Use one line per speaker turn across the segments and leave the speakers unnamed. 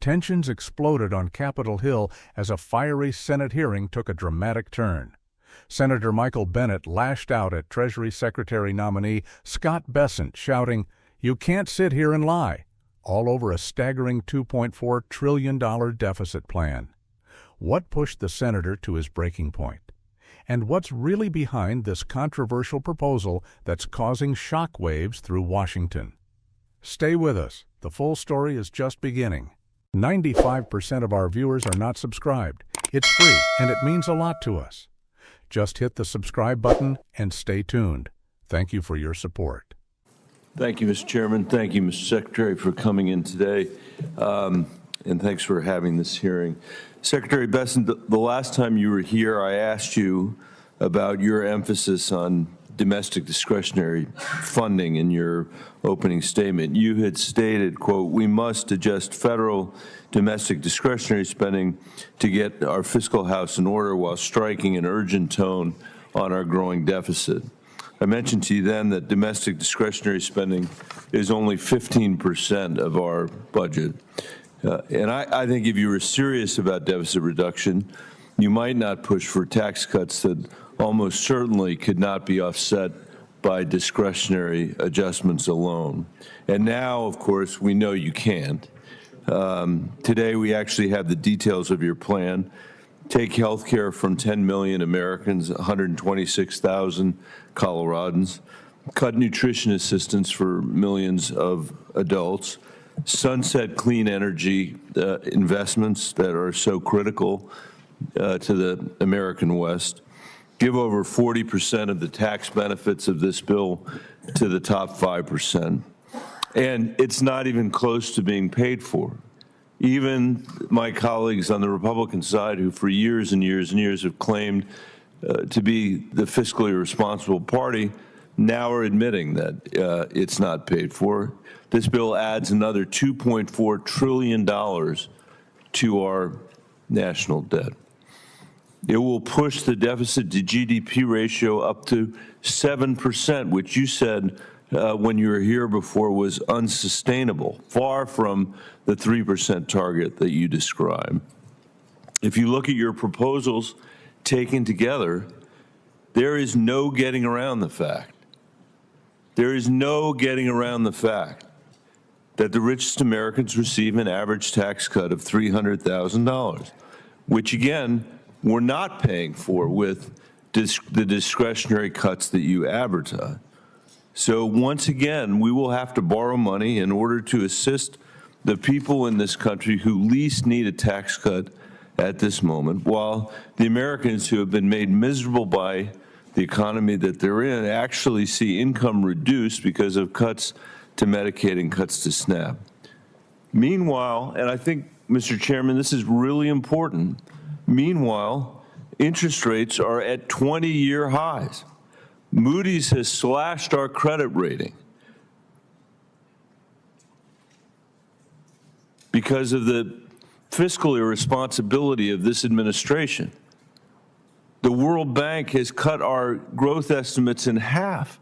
tensions exploded on Capitol Hill as a fiery Senate hearing took a dramatic turn. Senator Michael Bennet lashed out at Treasury Secretary nominee Scott Bessent, shouting, "You can't sit here and lie," all over a staggering $2.4 trillion deficit plan. What pushed the senator to his breaking point? And what's really behind this controversial proposal that's causing shockwaves through Washington? Stay with us. The full story is just beginning. 95% of our viewers are not subscribed. It's free, and it means a lot to us. Just hit the subscribe button and stay tuned. Thank you for your support.
Thank you, Mr. Chairman. Thank you, Mr. Secretary, for coming in today, and thanks for having this hearing. Secretary Bessent, the last time you were here, I asked you about your emphasis on domestic discretionary funding in your opening statement. You had stated, quote, "We must adjust federal domestic discretionary spending to get our fiscal house in order while striking an urgent tone on our growing deficit." I mentioned to you then that domestic discretionary spending is only 15% of our budget. And I think if you were serious about deficit reduction, you might not push for tax cuts that almost certainly could not be offset by discretionary adjustments alone. And now, of course, we know you can't. Today, we actually have the details of your plan. Take health care from 10 million Americans, 126,000 Coloradans. Cut nutrition assistance for millions of adults. Sunset clean energy investments that are so critical to the American West. Give over 40% of the tax benefits of this bill to the top 5%. And it's not even close to being paid for. Even my colleagues on the Republican side, who for years and years and years have claimed to be the fiscally responsible party, now are admitting that it's not paid for. This bill adds another $2.4 trillion to our national debt. It will push the deficit to GDP ratio up to 7%, which you said when you were here before was unsustainable, far from the 3% target that you described. If you look at your proposals taken together, there is no getting around the fact. There is no getting around the fact that the richest Americans receive an average tax cut of $300,000, which, again, we're not paying for with the discretionary cuts that you advertise. So once again, we will have to borrow money in order to assist the people in this country who least need a tax cut at this moment, while the Americans who have been made miserable by the economy that they're in actually see income reduced because of cuts to Medicaid and cuts to SNAP. Meanwhile, and I think, Mr. Chairman, this is really important, meanwhile, interest rates are at 20-year highs. Moody's has slashed our credit rating because of the fiscal irresponsibility of this administration. The World Bank has cut our growth estimates in half,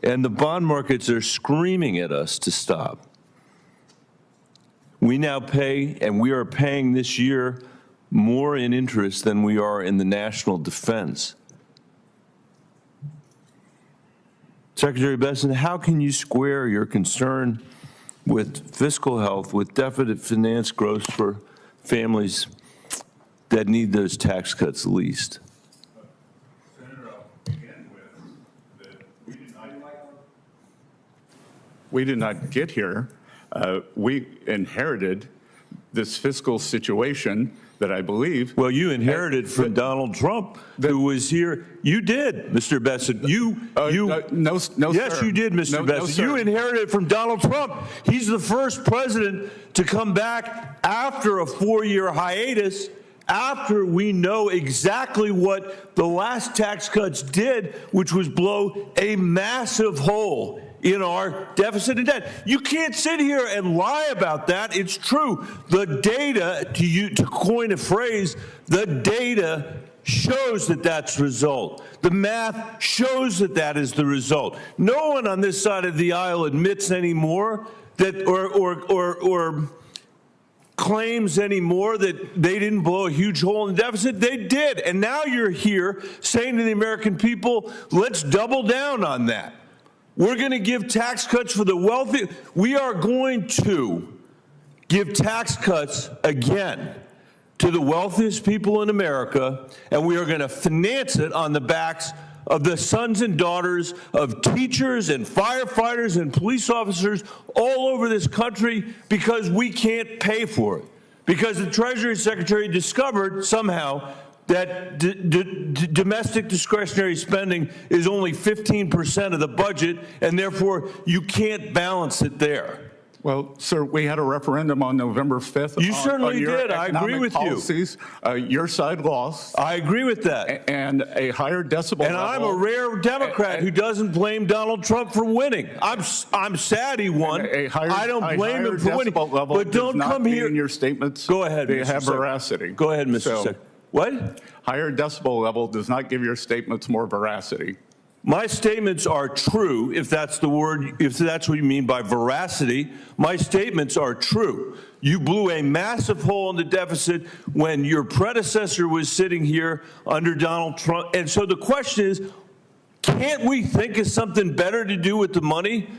and the bond markets are screaming at us to stop. We now pay, and we are paying this year, more in interest than we are in the national defense. Secretary Bessent, how can you square your concern with fiscal health with deficit finance growth for families that need those tax cuts least?
Senator, I'll begin with that
we did not get here. We inherited this fiscal situation that I believe.
Well, you inherited from Donald Trump, who was here. You did, Mr. Bessent.
No,
yes,
sir.
you did, Mr. Bessent. You inherited from Donald Trump. He's the first president to come back after a 4-year hiatus, after we know exactly what the last tax cuts did, which was blow a massive hole in our deficit and debt. You can't sit here and lie about that. It's true. The data, to coin a phrase, the data shows that that's the result. The math shows that that is the result. No one on this side of the aisle admits anymore that or claims anymore that they didn't blow a huge hole in the deficit. They did. And now you're here saying to the American people, let's double down on that. We're going to give tax cuts for the wealthy. We are going to give tax cuts again to the wealthiest people in America, and we are going to finance it on the backs of the sons and daughters of teachers and firefighters and police officers all over this country, because we can't pay for it. Because the Treasury Secretary discovered somehow that domestic discretionary spending is only 15% of the budget, and therefore you can't balance it there.
Well, sir, we had a referendum on November 5th.
You certainly did. I agree with
policies. Your side lost.
I agree with that.
And a higher decibel level.
And I'm a rare Democrat who doesn't blame Donald Trump for winning. I'm sad he won. I don't blame him for winning. But don't come here.
In your statements,
go ahead.
They have veracity.
Go ahead, Mr. Secretary. What?
Higher decibel level does not give your statements more veracity.
My statements are true, if that's the word, if that's what you mean by veracity. My statements are true. You blew a massive hole in the deficit when your predecessor was sitting here under Donald Trump. And so the question is, can't we think of something better to do with the money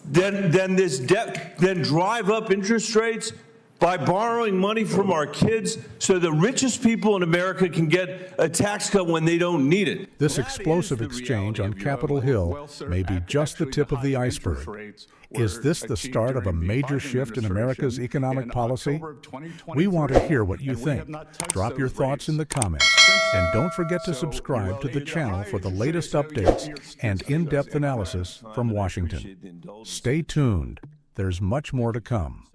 than this debt, than drive up interest rates by borrowing money from our kids so the richest people in America can get a tax cut when they don't need it?
This explosive exchange on Capitol Hill may be just the tip of the iceberg. Is this the start of a major shift in America's economic policy? We want to hear what you think. Drop your thoughts in the comments. And don't forget to subscribe to the channel for the latest updates and in-depth analysis from Washington. Stay tuned. There's much more to come.